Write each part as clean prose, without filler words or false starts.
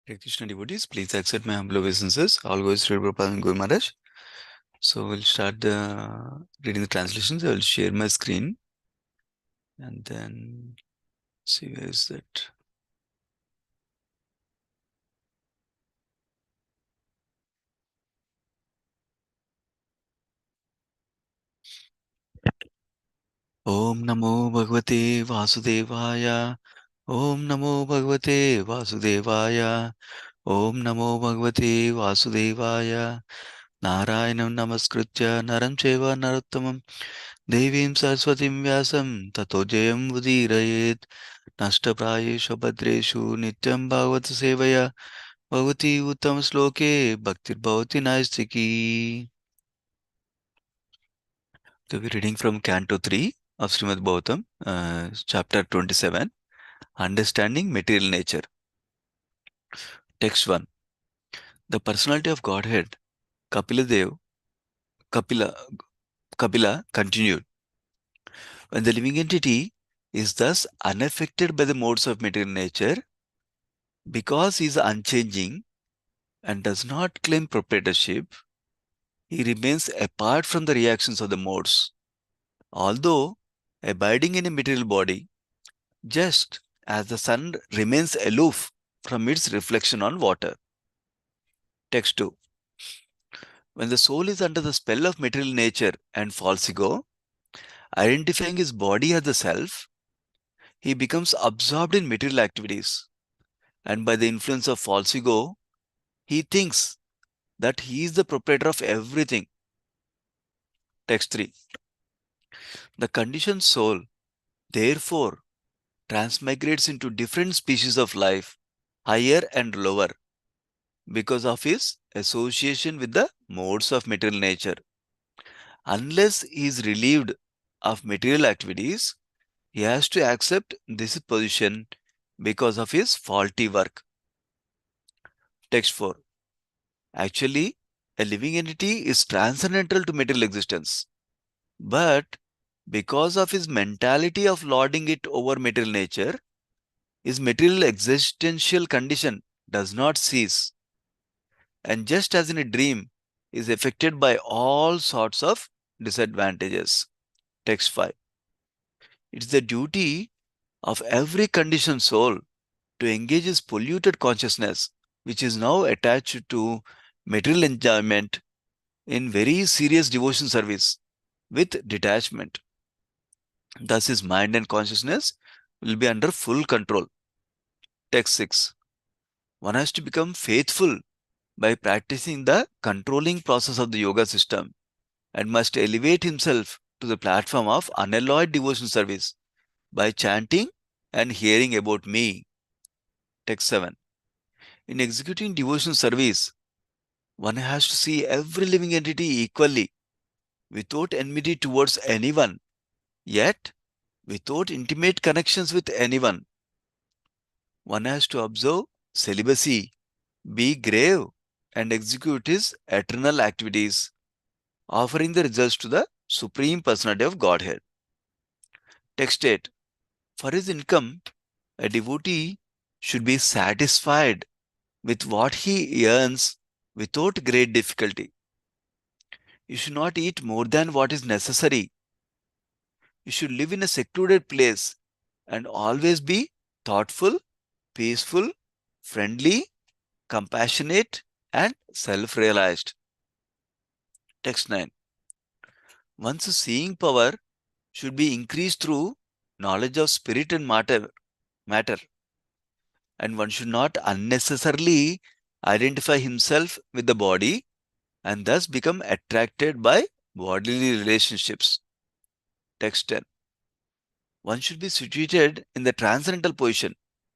Hare Krishna devotees, please accept my humble obeisances. All goes Sri Prabhupada and Guru Maharaj. So we'll start reading the translations. I will share my screen and then see where is that. Om Namo Bhagavate Vasudevaya. Om Namo Bhagavate Vasudevaya. Om Namo Bhagavate Vasudevaya. Narayanam Namaskritya Naram Cheva Narottamam Devim Saraswatim Vyasam Tato Jayam Udirayet Nashtaprayeshu Bhadreshu Nityam Bhagavata Sevaya Bhagavati Uttam Sloke Bhaktir Bhavati Naistiki. So we're reading from Canto 3 of Srimad Bhagavatam, chapter 27, Understanding Material Nature. Text 1. The personality of Godhead, Kapila, Kapila continued. When the living entity is thus unaffected by the modes of material nature, because he is unchanging and does not claim proprietorship, he remains apart from the reactions of the modes, although abiding in a material body, just as the sun remains aloof from its reflection on water. Text 2. When the soul is under the spell of material nature and false ego, identifying his body as the self, he becomes absorbed in material activities, and by the influence of false ego, he thinks that he is the proprietor of everything. Text 3. The conditioned soul, therefore, transmigrates into different species of life, higher and lower, because of his association with the modes of material nature. Unless he is relieved of material activities, he has to accept this position because of his faulty work. Text 4. Actually, a living entity is transcendental to material existence, but because of his mentality of lording it over material nature, his material existential condition does not cease, and just as in a dream, is affected by all sorts of disadvantages. Text 5. It is the duty of every conditioned soul to engage his polluted consciousness, which is now attached to material enjoyment, in very serious devotion service with detachment. Thus, his mind and consciousness will be under full control. Text 6. One has to become faithful by practicing the controlling process of the yoga system and must elevate himself to the platform of unalloyed devotion service by chanting and hearing about me. Text 7. In executing devotion service, one has to see every living entity equally, without enmity towards anyone, yet without intimate connections with anyone. One has to observe celibacy, be grave, and execute his eternal activities, offering the results to the Supreme Personality of Godhead. Text 8. For his income, a devotee should be satisfied with what he earns without great difficulty. You should not eat more than what is necessary. You should live in a secluded place and always be thoughtful, peaceful, friendly, compassionate, and self-realized. Text 9. One's seeing power should be increased through knowledge of spirit and matter, and one should not unnecessarily identify himself with the body and thus become attracted by bodily relationships. Text 10. One should be situated in the transcendental position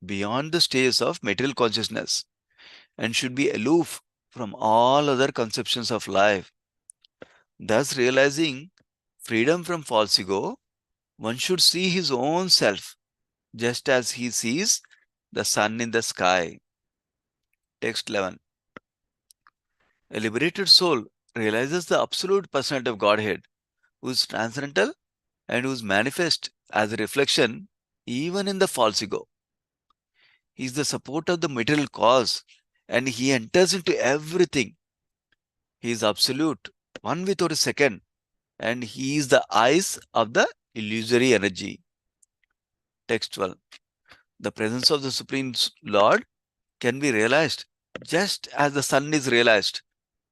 beyond the stages of material consciousness and should be aloof from all other conceptions of life. Thus, realizing freedom from false ego, one should see his own self just as he sees the sun in the sky. Text 11. A liberated soul realizes the absolute personality of Godhead, who is transcendental and who is manifest as a reflection even in the false ego. He is the support of the material cause, and he enters into everything. He is absolute, one without a second, and he is the eyes of the illusory energy. Text 12. The presence of the Supreme Lord can be realized just as the sun is realized,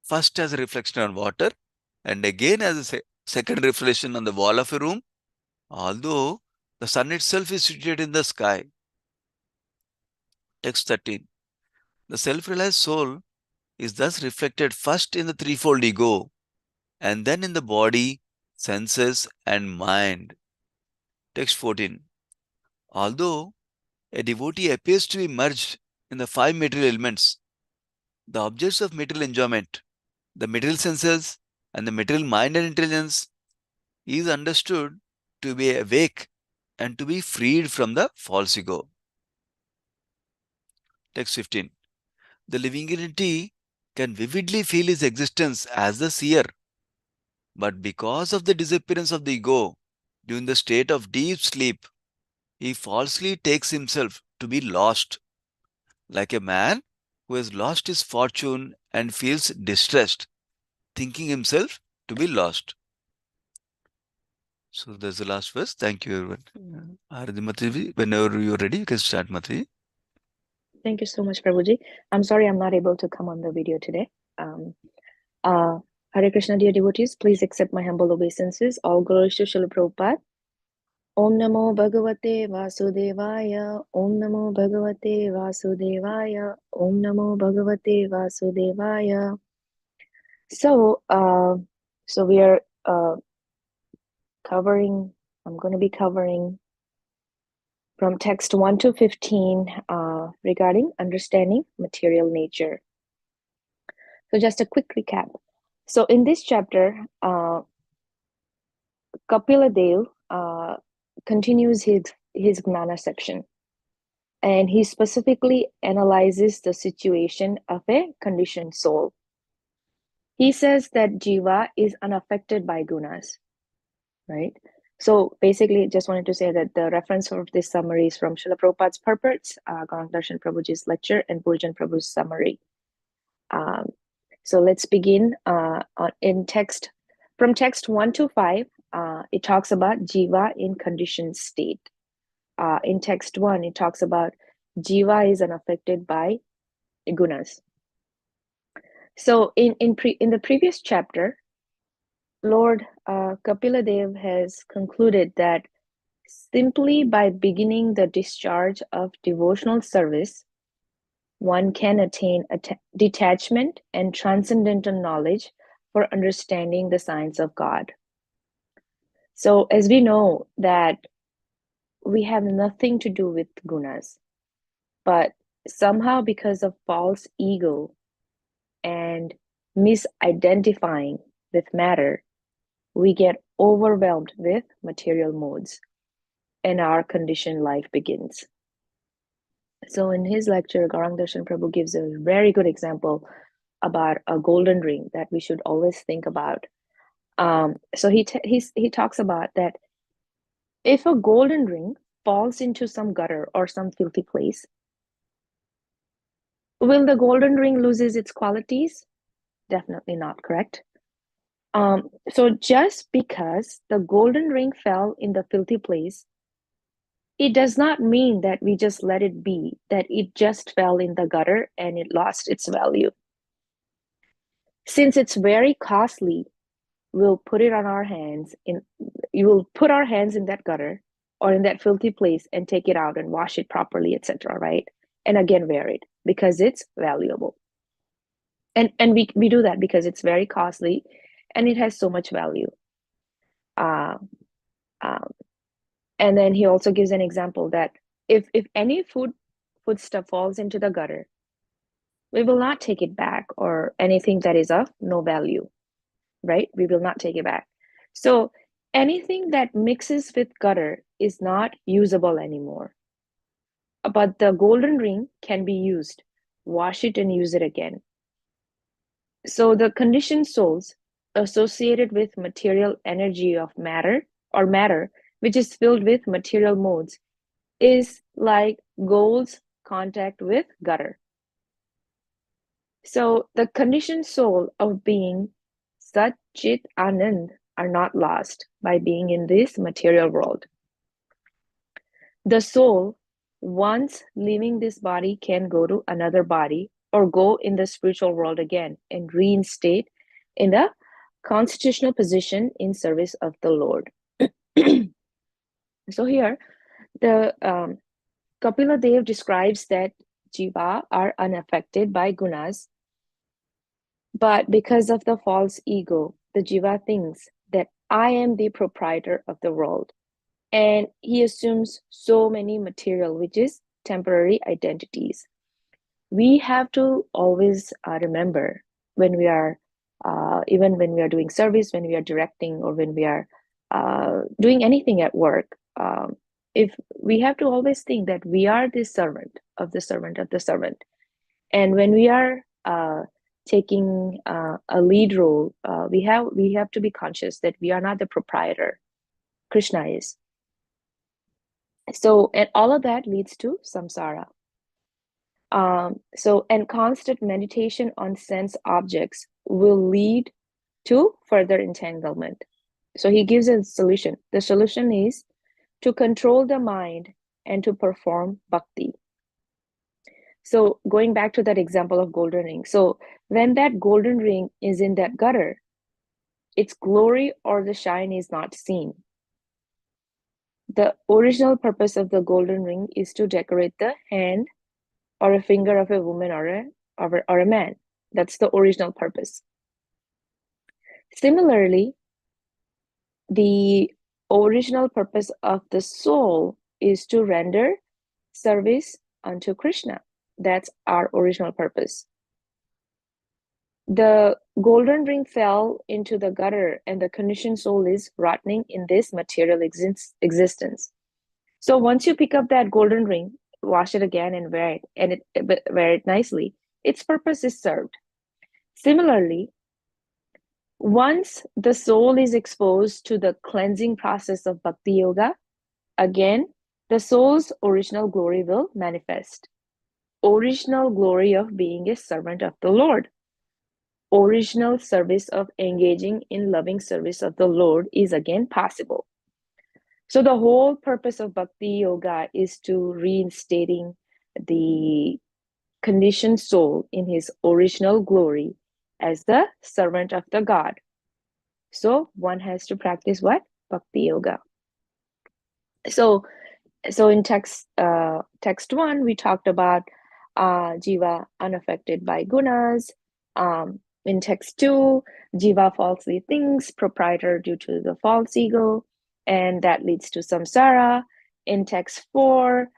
first as a reflection on water, and again as a second reflection on the wall of a room, although the sun itself is situated in the sky. Text 13. The self-realized soul is thus reflected first in the threefold ego, and then in the body, senses, and mind. Text 14. Although a devotee appears to be merged in the five material elements, the objects of material enjoyment, the material senses, and the material mind and intelligence, is understood to be awake and to be freed from the false ego. Text 15. The living entity can vividly feel his existence as the seer, but because of the disappearance of the ego during the state of deep sleep, he falsely takes himself to be lost, like a man who has lost his fortune and feels distressed, thinking himself to be lost. So that's the last verse. Thank you, everyone. Aradhya Madhavi, whenever you're ready, you can start, Madhavi. Thank you so much, Prabhuji. I'm sorry I'm not able to come on the video today. Hare Krishna, dear devotees, please accept my humble obeisances. All glories to Srila Prabhupada. Om Namo Bhagavate Vasudevaya. Om Namo Bhagavate Vasudevaya. Om Namo Bhagavate Vasudevaya. So we are covering, I'm going to be covering from text 1 to 15 regarding understanding material nature. So just a quick recap. So in this chapter, Kapila Dev continues his Gnana section, and he specifically analyzes the situation of a conditioned soul. He says that Jiva is unaffected by gunas, right? So basically, just wanted to say that the reference for this summary is from Srila Prabhupada's purports, Gauranga Darshan Prabhuji's lecture, and Purjan Prabhu's summary. So let's begin in text. From text 1 to 5, it talks about Jiva in conditioned state. In text 1, it talks about Jiva is unaffected by gunas. So in the previous chapter, Lord Kapila Dev has concluded that simply by beginning the discharge of devotional service, one can attain detachment and transcendental knowledge for understanding the science of God. So as we know that we have nothing to do with gunas, but somehow because of false ego and misidentifying with matter, we get overwhelmed with material modes and our conditioned life begins. So in his lecture, Gauranga Darshan Prabhu gives a very good example about a golden ring that we should always think about. So he talks about that if a golden ring falls into some gutter or some filthy place, will the golden ring loses its qualities? Definitely not, correct? So just because the golden ring fell in the filthy place, it does not mean that we just let it be, that it just fell in the gutter and it lost its value. Since it's very costly, we'll put it on our hands you will put our hands in that gutter or in that filthy place and take it out and wash it properly, etc., right? And again wear it because it's valuable. And we do that because it's very costly and it has so much value. And then he also gives an example that if any food stuff falls into the gutter, we will not take it back, or anything that is of no value, right? We will not take it back. So anything that mixes with gutter is not usable anymore. But the golden ring can be used. Wash it and use it again. So the conditioned souls associated with material energy of matter, or matter, which is filled with material modes, is like gold's contact with gutter. So the conditioned soul of being Sat Chit Anand are not lost by being in this material world. The soul, once leaving this body, can go to another body or go in the spiritual world again and reinstate in the constitutional position in service of the Lord. So here, the Kapila Dev describes that jiva are unaffected by gunas, but because of the false ego, the jiva thinks that I am the proprietor of the world, and he assumes so many material, which is temporary identities. We have to always remember when we are, even when we are doing service, when we are directing, or when we are doing anything at work, if we have to always think that we are the servant of the servant of the servant. And when we are taking a lead role, we have to be conscious that we are not the proprietor. Krishna is. So, and all of that leads to samsara. And constant meditation on sense objects will lead to further entanglement. So he gives a solution. The solution is to control the mind and to perform bhakti. So going back to that example of golden ring. So when that golden ring is in that gutter, its glory or the shine is not seen. The original purpose of the golden ring is to decorate the hand or a finger of a woman or a man. That's the original purpose. Similarly, the original purpose of the soul is to render service unto Krishna. That's our original purpose. The golden ring fell into the gutter, and the conditioned soul is rotting in this material existence. So once you pick up that golden ring, wash it again and wear it nicely, its purpose is served. Similarly, once the soul is exposed to the cleansing process of bhakti yoga, again, the soul's original glory will manifest. Original glory of being a servant of the Lord. Original service of engaging in loving service of the Lord is again possible. So the whole purpose of bhakti yoga is to reinstating the conditioned soul in his original glory as the servant of the God. So one has to practice what? Bhakti yoga. So in text 1, we talked about jiva unaffected by gunas. In text 2, jiva falsely thinks proprietor due to the false ego, and that leads to samsara. In text 4,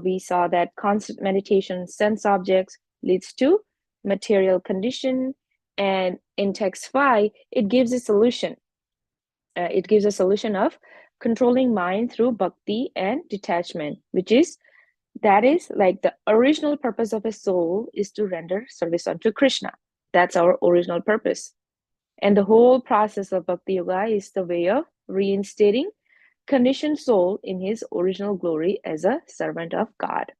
we saw that constant meditation sense objects leads to material condition, and in text 5, it gives a solution. It gives a solution of controlling mind through bhakti and detachment, that is like the original purpose of a soul is to render service unto Krishna. That's our original purpose. And the whole process of bhakti yoga is the way of reinstating conditioned soul in his original glory as a servant of God.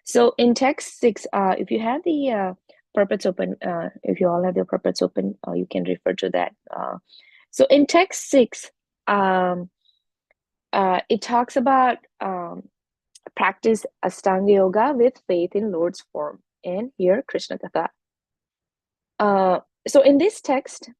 So in text 6, if you have the purports open, if you all have the purports open, you can refer to that. So in text 6, it talks about practice Astanga Yoga with faith in Lord's form, and here Krishna Katha. So in this text,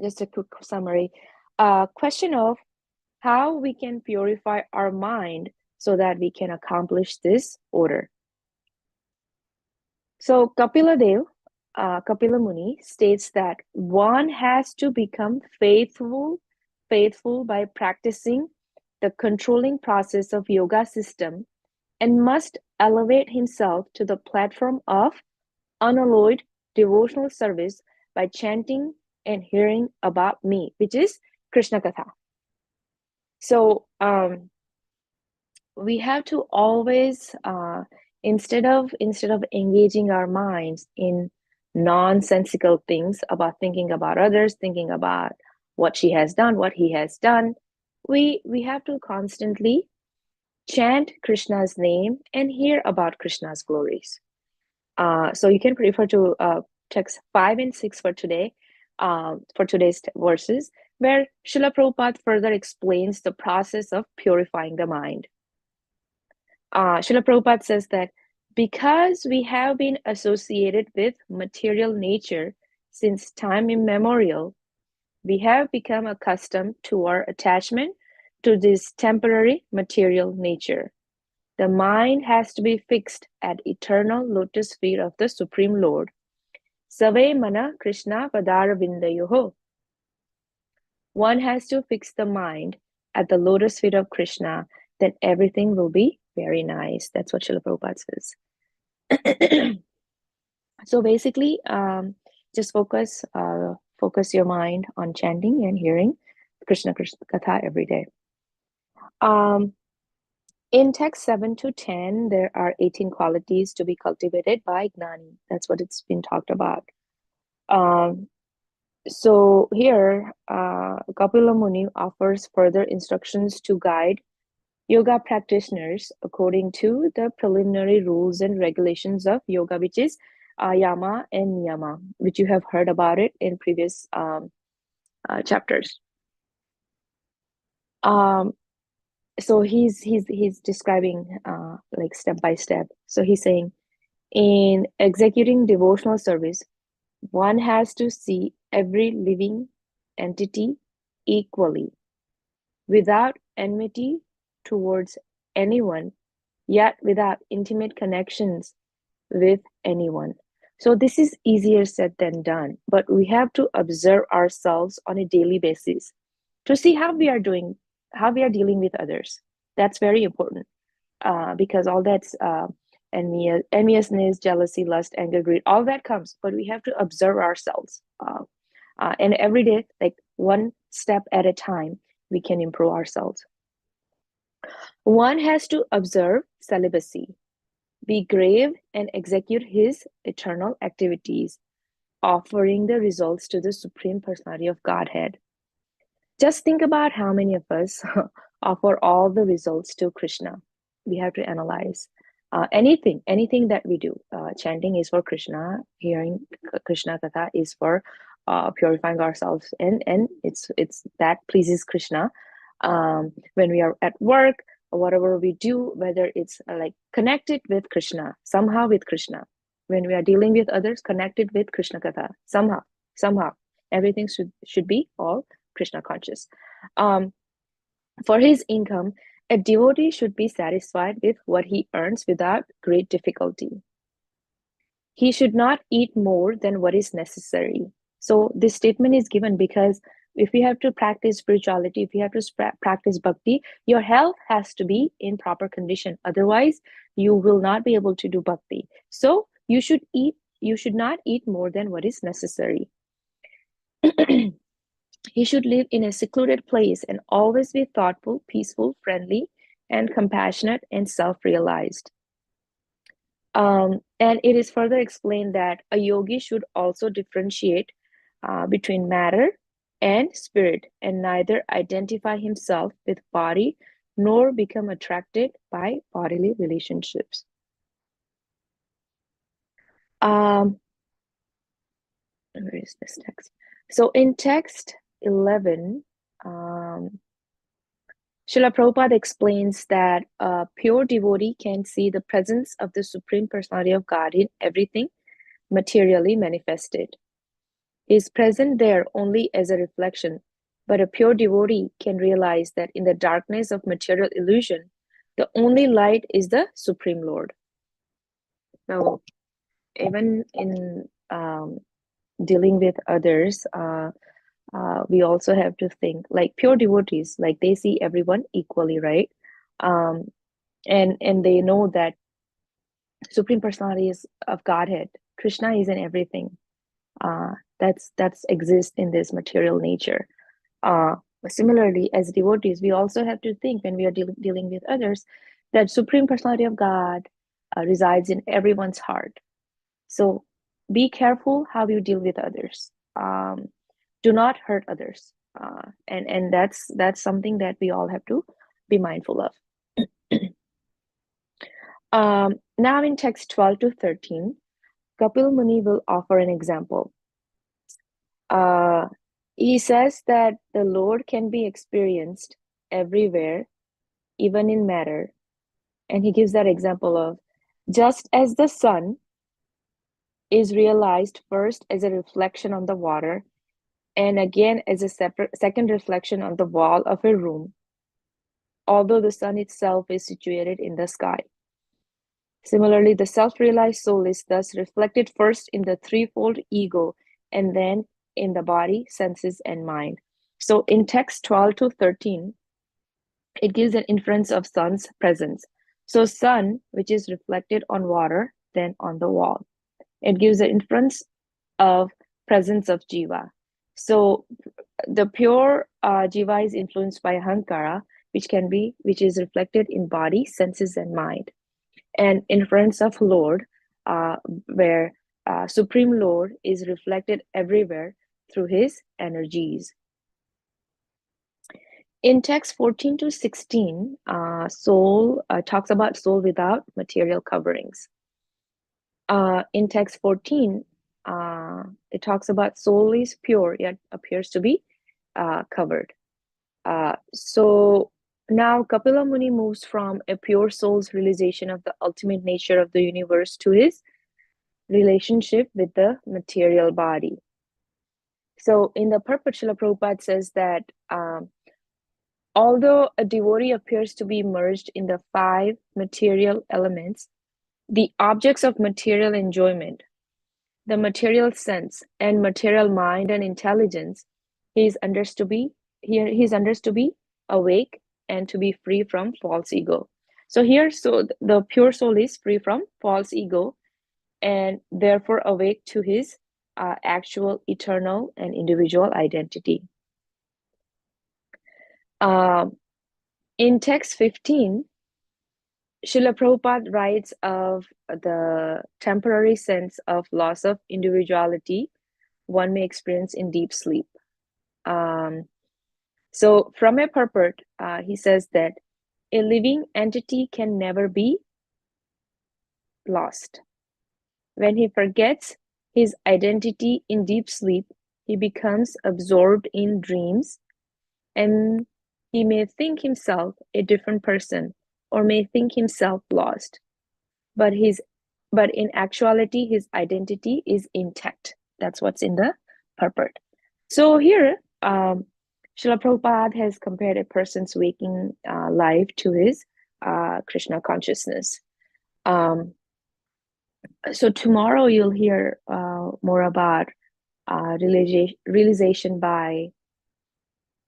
just a quick summary, question of how we can purify our mind so that we can accomplish this order. So Kapila Muni states that one has to become faithful by practicing the controlling process of yoga system and must elevate himself to the platform of unalloyed devotional service by chanting and hearing about me, which is Krishna Katha. So we have to always, instead of engaging our minds in nonsensical things about thinking about others, thinking about what she has done, what he has done, we have to constantly chant Krishna's name, and hear about Krishna's glories. So you can refer to text 5 and 6 for today, for today's verses, where Srila Prabhupada further explains the process of purifying the mind. Srila Prabhupada says that because we have been associated with material nature since time immemorial, we have become accustomed to our attachment to this temporary material nature. The mind has to be fixed at eternal lotus feet of the Supreme Lord. Save mana Krishna padaravindayoho. One has to fix the mind at the lotus feet of Krishna, then everything will be very nice. That's what Srila Prabhupada says. So basically, just focus your mind on chanting and hearing Krishna Katha every day. In text 7 to 10, there are 18 qualities to be cultivated by Gnani. That's what it's been talked about. So here, Kapila Muni offers further instructions to guide yoga practitioners according to the preliminary rules and regulations of yoga, which is yama and niyama, which you have heard about it in previous chapters. So he's describing like step by step. So he's saying, in executing devotional service, one has to see every living entity equally, without enmity towards anyone, yet without intimate connections with anyone. So this is easier said than done, but we have to observe ourselves on a daily basis to see how we are doing, how we are dealing with others. That's very important, because all that's enviousness, jealousy, lust, anger, greed, all that comes, but we have to observe ourselves. And every day, like one step at a time, we can improve ourselves. One has to observe celibacy, be grave, and execute his eternal activities, offering the results to the Supreme Personality of Godhead. Just think about how many of us offer all the results to Krishna. We have to analyze anything that we do. Chanting is for Krishna. Hearing Krishna Katha is for purifying ourselves, and it's that pleases Krishna. When we are at work or whatever we do, whether it's like connected with Krishna, somehow with Krishna. When we are dealing with others, connected with Krishna Katha, somehow, everything should be all Krishna conscious. For his income, a devotee should be satisfied with what he earns without great difficulty. He should not eat more than what is necessary. So this statement is given because if you have to practice spirituality, if you have to practice bhakti, your health has to be in proper condition. Otherwise, you will not be able to do bhakti. So you should not eat more than what is necessary. He should live in a secluded place and always be thoughtful, peaceful, friendly, and compassionate and self-realized. And it is further explained that a yogi should also differentiate between matter and spirit, and neither identify himself with body nor become attracted by bodily relationships. Where is this text? So in text 11, Srila Prabhupada explains that a pure devotee can see the presence of the Supreme Personality of God in everything materially manifested. He is present there only as a reflection, but a pure devotee can realize that in the darkness of material illusion, the only light is the Supreme Lord. So even in dealing with others, we also have to think like pure devotees, like they see everyone equally, right? And they know that Supreme Personality is of Godhead. Krishna is in everything. That's exist in this material nature. Similarly, as devotees, we also have to think when we are dealing with others that Supreme Personality of God resides in everyone's heart. So be careful how you deal with others. Do not hurt others, and that's something that we all have to be mindful of. Now in text 12 to 13, Kapil Muni will offer an example. Uh, he says that the Lord can be experienced everywhere, even in matter. And he gives that example of just as the sun is realized first as a reflection on the water and again as a second reflection on the wall of a room, although the sun itself is situated in the sky. Similarly, the self-realized soul is thus reflected first in the threefold ego and then in the body, senses, and mind. So in text 12 to 13, it gives an inference of sun's presence. So sun, which is reflected on water, then on the wall. It gives an inference of presence of jiva. So the pure jiva is influenced by ahankara, which is reflected in body, senses, and mind. And inference of Lord, uh, where Supreme Lord is reflected everywhere through his energies. In text 14 to 16, soul talks about soul without material coverings. In text 14, it talks about soul is pure yet appears to be covered. So now Kapila Muni moves from a pure soul's realization of the ultimate nature of the universe to his relationship with the material body. So in the purport, Srila Prabhupada says that although a devotee appears to be merged in the five material elements, the objects of material enjoyment, the material sense, and material mind and intelligence, he is understood to be awake and to be free from false ego. So here, so the pure soul is free from false ego and therefore awake to his actual eternal and individual identity. In text 15, Srila Prabhupada writes of the temporary sense of loss of individuality one may experience in deep sleep. So from a purport, he says that a living entity can never be lost. When he forgets his identity in deep sleep, he becomes absorbed in dreams, and he may think himself a different person or may think himself lost. But in actuality, his identity is intact. That's what's in the purport. So here, Srila Prabhupada has compared a person's waking life to his Krishna consciousness. So tomorrow you'll hear more about realization by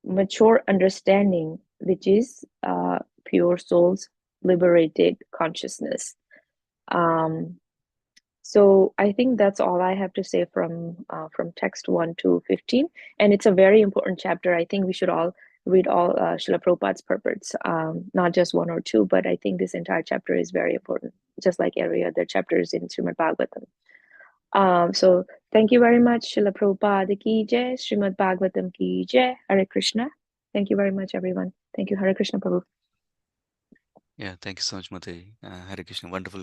mature understanding, which is pure soul's liberated consciousness. So I think that's all I have to say from text 1 to 15, and it's a very important chapter. I think we should all read all Srila Prabhupada's purports, not just one or two, but I think this entire chapter is very important, just like every other chapters in Srimad Bhagavatam. So thank you very much, Srila Prabhupada ki jai, Srimad Bhagavatam ki jai, Hare Krishna. Thank you very much, everyone. Thank you, Hare Krishna Prabhu. Yeah, thank you so much, Madhavi. Hare Krishna. Wonderful